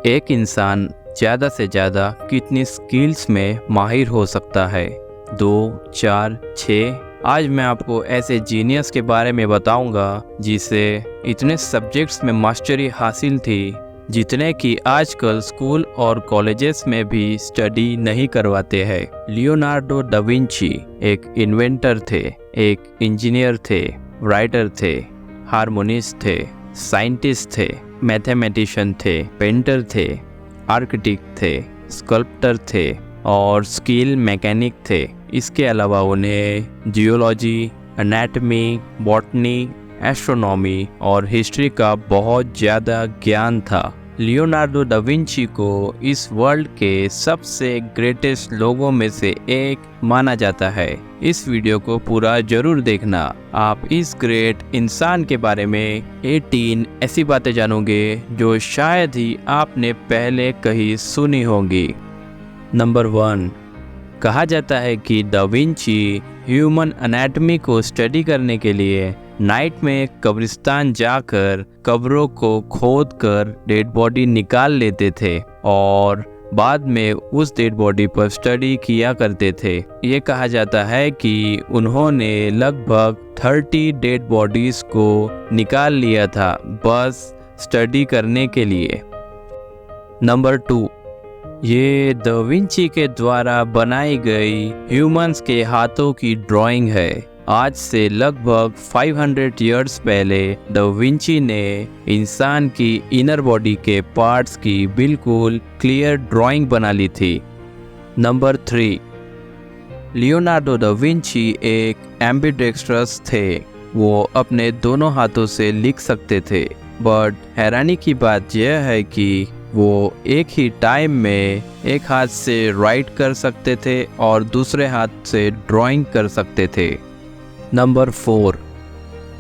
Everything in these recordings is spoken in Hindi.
एक इंसान ज़्यादा से ज़्यादा कितनी स्किल्स में माहिर हो सकता है? 2, 4, 6। आज मैं आपको ऐसे जीनियस के बारे में बताऊंगा जिसे इतने सब्जेक्ट्स में मास्टरी हासिल थी जितने कि आजकल स्कूल और कॉलेजेस में भी स्टडी नहीं करवाते हैं। लियोनार्डो दा विंची एक इन्वेंटर थे, एक इंजीनियर थे, राइटर थे, हार्मोनिस्ट थे, साइंटिस्ट थे, मैथमेटिशियन थे, पेंटर थे, आर्किटेक्ट थे, स्कल्प्टर थे और स्किल मैकेनिक थे। इसके अलावा उन्हें जियोलॉजी, एनाटॉमी, बॉटनी, एस्ट्रोनॉमी और हिस्ट्री का बहुत ज़्यादा ज्ञान था। लियोनार्डो दा विंची को इस वर्ल्ड के सबसे ग्रेटेस्ट लोगों में से एक माना जाता है। इस वीडियो को पूरा जरूर देखना। आप इस ग्रेट इंसान के बारे में 18 ऐसी बातें जानोगे जो शायद ही आपने पहले कहीं सुनी होंगी। नंबर 1, कहा जाता है कि दा विंची ह्यूमन एनाटॉमी को स्टडी करने के लिए नाइट में कब्रिस्तान जाकर कब्रों को खोदकर डेड बॉडी निकाल लेते थे और बाद में उस डेड बॉडी पर स्टडी किया करते थे। ये कहा जाता है कि उन्होंने लगभग 30 डेड बॉडीज को निकाल लिया था बस स्टडी करने के लिए। नंबर 2, ये दा विंची के द्वारा बनाई गई ह्यूमंस के हाथों की ड्राइंग है। आज से लगभग 500 इयर्स पहले दा विंची ने इंसान की इनर बॉडी के पार्ट्स की बिल्कुल क्लियर ड्राइंग बना ली थी। नंबर 3, लियोनार्डो दा विंची एक एम्बिडेक्स्ट्रस थे। वो अपने दोनों हाथों से लिख सकते थे, बट हैरानी की बात यह है कि वो एक ही टाइम में एक हाथ से राइट कर सकते थे और दूसरे हाथ से ड्राइंग कर सकते थे। नंबर 4,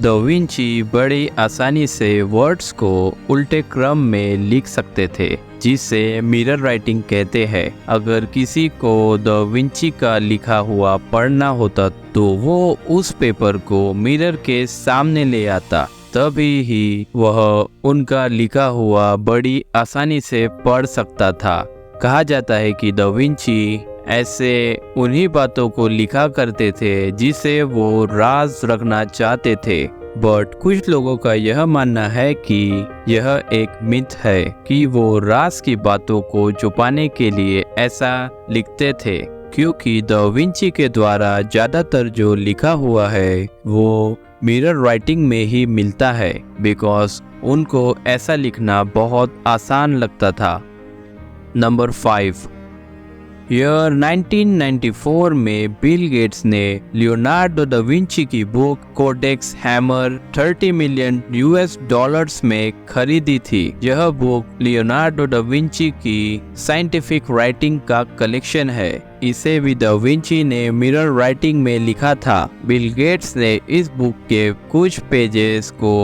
दा विंची बड़ी आसानी से वर्ड्स को उल्टे क्रम में लिख सकते थे जिसे मिरर राइटिंग कहते हैं। अगर किसी को दा विंची का लिखा हुआ पढ़ना होता तो वो उस पेपर को मिरर के सामने ले आता, तभी ही वह उनका लिखा हुआ बड़ी आसानी से पढ़ सकता था। कहा जाता है कि दा विंची ऐसे उन्हीं बातों को लिखा करते थे जिसे वो राज रखना चाहते थे, बट कुछ लोगों का यह मानना है कि यह एक मिथ है कि वो राज की बातों को छुपाने के लिए ऐसा लिखते थे, क्योंकि दा विंची के द्वारा ज़्यादातर जो लिखा हुआ है वो मिरर राइटिंग में ही मिलता है, बिकॉज उनको ऐसा लिखना बहुत आसान लगता था। नंबर 5, ईयर 1994 में बिल गेट्स ने लियोनार्डो दा विंची की बुक कोडेक्स हैमर $30 मिलियन में खरीदी थी। यह बुक लियोनार्डो दा विंची की साइंटिफिक राइटिंग का कलेक्शन है। इसे भी दा विंची ने मिरर राइटिंग में लिखा था। बिल गेट्स ने इस बुक के कुछ पेजेस को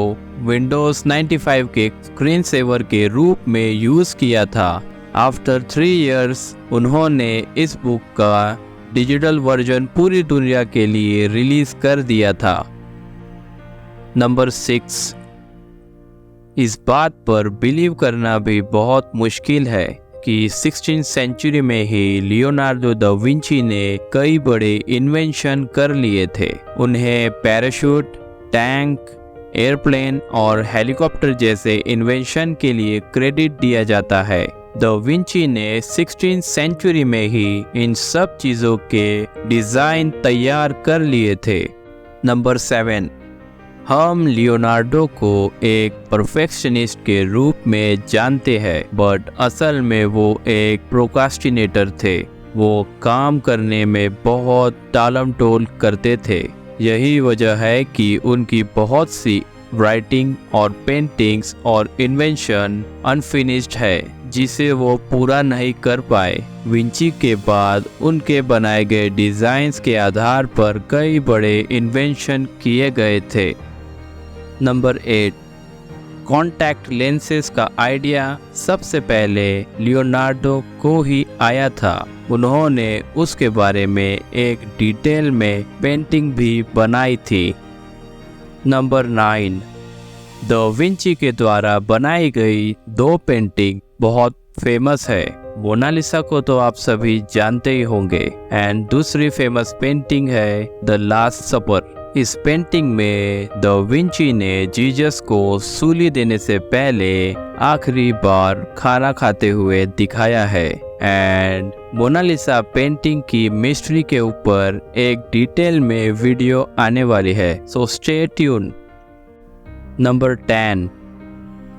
विंडोज 95 के स्क्रीन सेवर के रूप में यूज किया था। आफ्टर 3 इयर्स उन्होंने इस बुक का डिजिटल वर्जन पूरी दुनिया के लिए रिलीज कर दिया था। नंबर 6, इस बात पर बिलीव करना भी बहुत मुश्किल है कि 16th सेंचुरी में ही लियोनार्डो दा विंची ने कई बड़े इन्वेंशन कर लिए थे। उन्हें पैराशूट, टैंक, एयरप्लेन और हेलीकॉप्टर जैसे इन्वेंशन के लिए क्रेडिट दिया जाता है। दा विंची ने 16th सेंचुरी में ही इन सब चीज़ों के डिज़ाइन तैयार कर लिए थे। नंबर 7, हम लियोनार्डो को एक परफेक्शनिस्ट के रूप में जानते हैं, बट असल में वो एक प्रोक्रास्टिनेटर थे। वो काम करने में बहुत टालमटोल करते थे। यही वजह है कि उनकी बहुत सी राइटिंग और पेंटिंग्स और इन्वेंशन अनफिनिश्ड है जिसे वो पूरा नहीं कर पाए। विंची के बाद उनके बनाए गए डिज़ाइंस के आधार पर कई बड़े इन्वेंशन किए गए थे। नंबर 8, कॉन्टैक्ट लेंसेज का आइडिया सबसे पहले लियोनार्डो को ही आया था। उन्होंने उसके बारे में एक डिटेल में पेंटिंग भी बनाई थी। नंबर 9, दा विंची के द्वारा बनाई गई 2 पेंटिंग बहुत फेमस है। मोनालिसा को तो आप सभी जानते ही होंगे। एंड दूसरी फेमस पेंटिंग है द लास्ट सपर। इस पेंटिंग में द विंची ने जीसस को सूली देने से पहले आखिरी बार खाना खाते हुए दिखाया है। एंड मोनालिसा पेंटिंग की मिस्ट्री के ऊपर एक डिटेल में वीडियो आने वाली है, so stay tune. Number 10,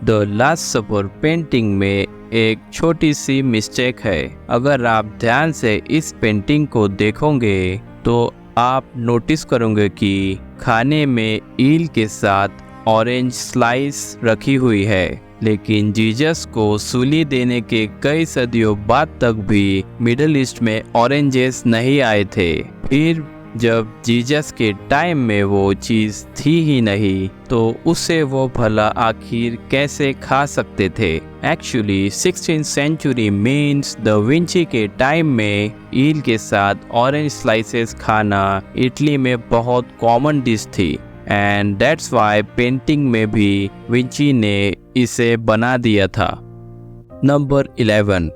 the last supper painting में एक छोटी सी मिस्टेक है। अगर आप ध्यान से इस पेंटिंग को देखोगे तो आप नोटिस करोगे कि खाने में ईल के साथ ऑरेंज स्लाइस रखी हुई है, लेकिन जीसस को सूली देने के कई सदियों बाद तक भी मिडिल ईस्ट में ऑरेंजेस नहीं आए थे। फिर जब जीसस के टाइम में वो चीज़ थी ही नहीं तो उसे वो भला आखिर कैसे खा सकते थे। Actually 16th century means da Vinci के टाइम में ईल के साथ ऑरेंज स्लाइसेस खाना इटली में बहुत कॉमन डिश थी। एंड दैट्स वाई पेंटिंग में भी विंची ने इसे बना दिया था। नंबर 11,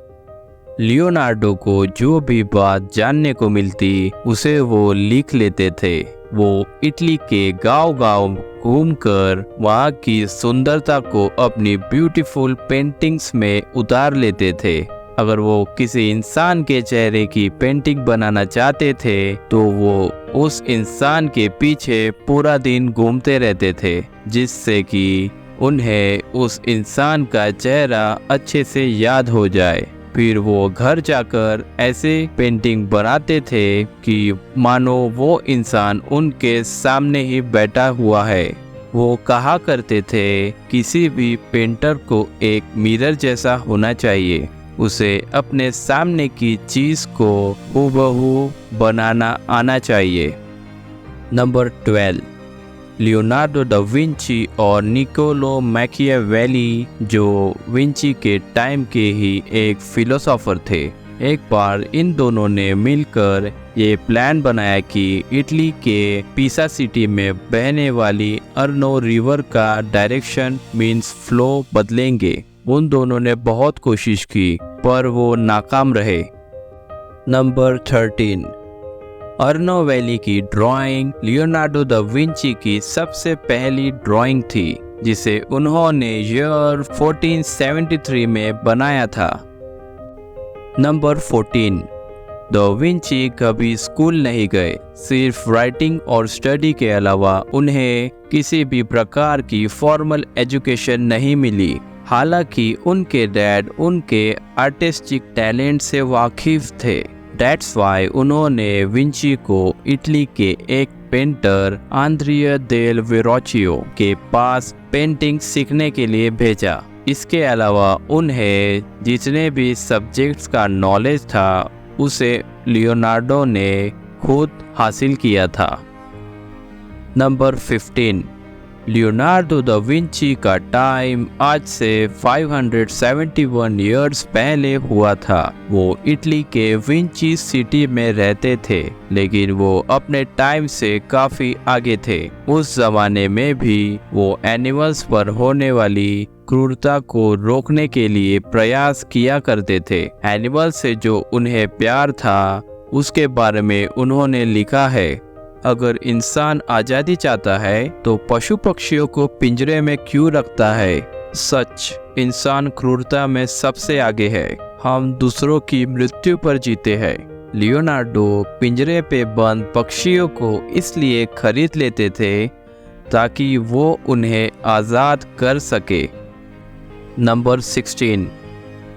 लियोनार्डो को जो भी बात जानने को मिलती उसे वो लिख लेते थे। वो इटली के गांव-गांव घूमकर वहाँ की सुंदरता को अपनी ब्यूटीफुल पेंटिंग्स में उतार लेते थे। अगर वो किसी इंसान के चेहरे की पेंटिंग बनाना चाहते थे तो वो उस इंसान के पीछे पूरा दिन घूमते रहते थे, जिससे कि उन्हें उस इंसान का चेहरा अच्छे से याद हो जाए। फिर वो घर जाकर ऐसे पेंटिंग बनाते थे कि मानो वो इंसान उनके सामने ही बैठा हुआ है। वो कहा करते थे किसी भी पेंटर को एक मिरर जैसा होना चाहिए, उसे अपने सामने की चीज़ को हूबहू बनाना आना चाहिए। नंबर 12, लियोनार्डो दा विंची और निकोलो मैकियावेली, जो विंची के टाइम के ही एक फिलोसोफर थे। एक बार इन दोनों ने मिलकर ये प्लान बनाया कि इटली के पीसा सिटी में बहने वाली अर्नो रिवर का डायरेक्शन मीन्स फ्लो बदलेंगे। उन दोनों ने बहुत कोशिश की पर वो नाकाम रहे। नंबर 13, अर्नो वैली की ड्राइंग लियोनार्डो दा विंची की सबसे पहली ड्राइंग थी, जिसे उन्होंने ईयर 1473 में बनाया था। नंबर 14, दा विंची कभी स्कूल नहीं गए। सिर्फ राइटिंग और स्टडी के अलावा उन्हें किसी भी प्रकार की फॉर्मल एजुकेशन नहीं मिली। हालांकि उनके डैड उनके आर्टिस्टिक टैलेंट से वाकिफ थे। That's why उन्होंने विंची को इटली के एक पेंटर आंद्रिया देल वेरोचियो के पास पेंटिंग सीखने के लिए भेजा। इसके अलावा उन्हें जितने भी सब्जेक्ट्स का नॉलेज था उसे लियोनार्डो ने खुद हासिल किया था। नंबर 15, लियोनार्डो दा विंची का टाइम आज से 571 ईयर्स पहले हुआ था। वो इटली के विंची सिटी में रहते थे, लेकिन वो अपने टाइम से काफ़ी आगे थे। उस ज़माने में भी वो एनिमल्स पर होने वाली क्रूरता को रोकने के लिए प्रयास किया करते थे। एनिमल से जो उन्हें प्यार था उसके बारे में उन्होंने लिखा है, अगर इंसान आज़ादी चाहता है तो पशु पक्षियों को पिंजरे में क्यों रखता है। सच, इंसान क्रूरता में सबसे आगे है। हम दूसरों की मृत्यु पर जीते हैं। लियोनार्डो पिंजरे पे बंद पक्षियों को इसलिए खरीद लेते थे ताकि वो उन्हें आज़ाद कर सके। नंबर 16,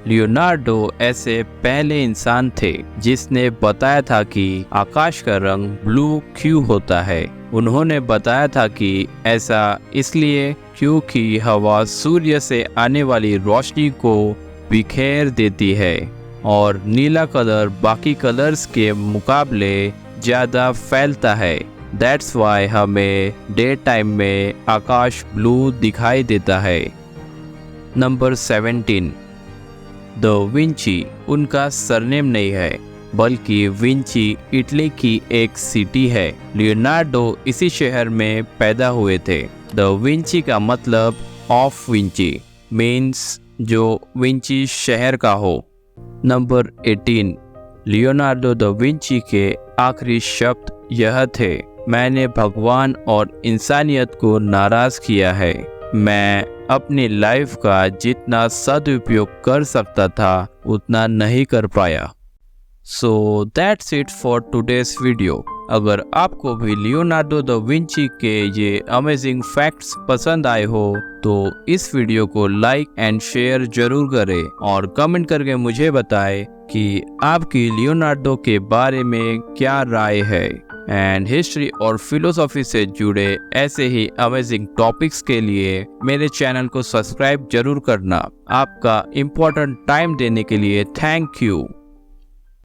लियोनार्डो ऐसे पहले इंसान थे जिसने बताया था कि आकाश का रंग ब्लू क्यों होता है। उन्होंने बताया था कि ऐसा इसलिए क्योंकि हवा सूर्य से आने वाली रोशनी को बिखेर देती है और नीला कलर बाकी कलर्स के मुकाबले ज़्यादा फैलता है। दैट्स वाई हमें डे टाइम में आकाश ब्लू दिखाई देता है। नंबर 17, द विंची उनका सरनेम नहीं है, बल्कि विंची इटली की एक सिटी है। लियोनार्डो इसी शहर में पैदा हुए थे। द विंची का मतलब ऑफ विंची मीन्स जो विंची शहर का हो। नंबर 18, लियोनार्डो दा विंची के आखिरी शब्द यह थे, मैंने भगवान और इंसानियत को नाराज किया है। मैं अपनी लाइफ का जितना सदुपयोग कर सकता था उतना नहीं कर पाया। So that's it for today's video. अगर आपको भी लियोनार्डो दा विंची के ये अमेजिंग फैक्ट्स पसंद आए हो तो इस वीडियो को लाइक एंड शेयर जरूर करें और कमेंट करके मुझे बताएं कि आपकी लियोनार्डो के बारे में क्या राय है। एंड हिस्ट्री और फिलोसॉफी से जुड़े ऐसे ही अमेजिंग टॉपिक्स के लिए मेरे चैनल को सब्सक्राइब जरूर करना। आपका इम्पोर्टेंट टाइम देने के लिए थैंक यू।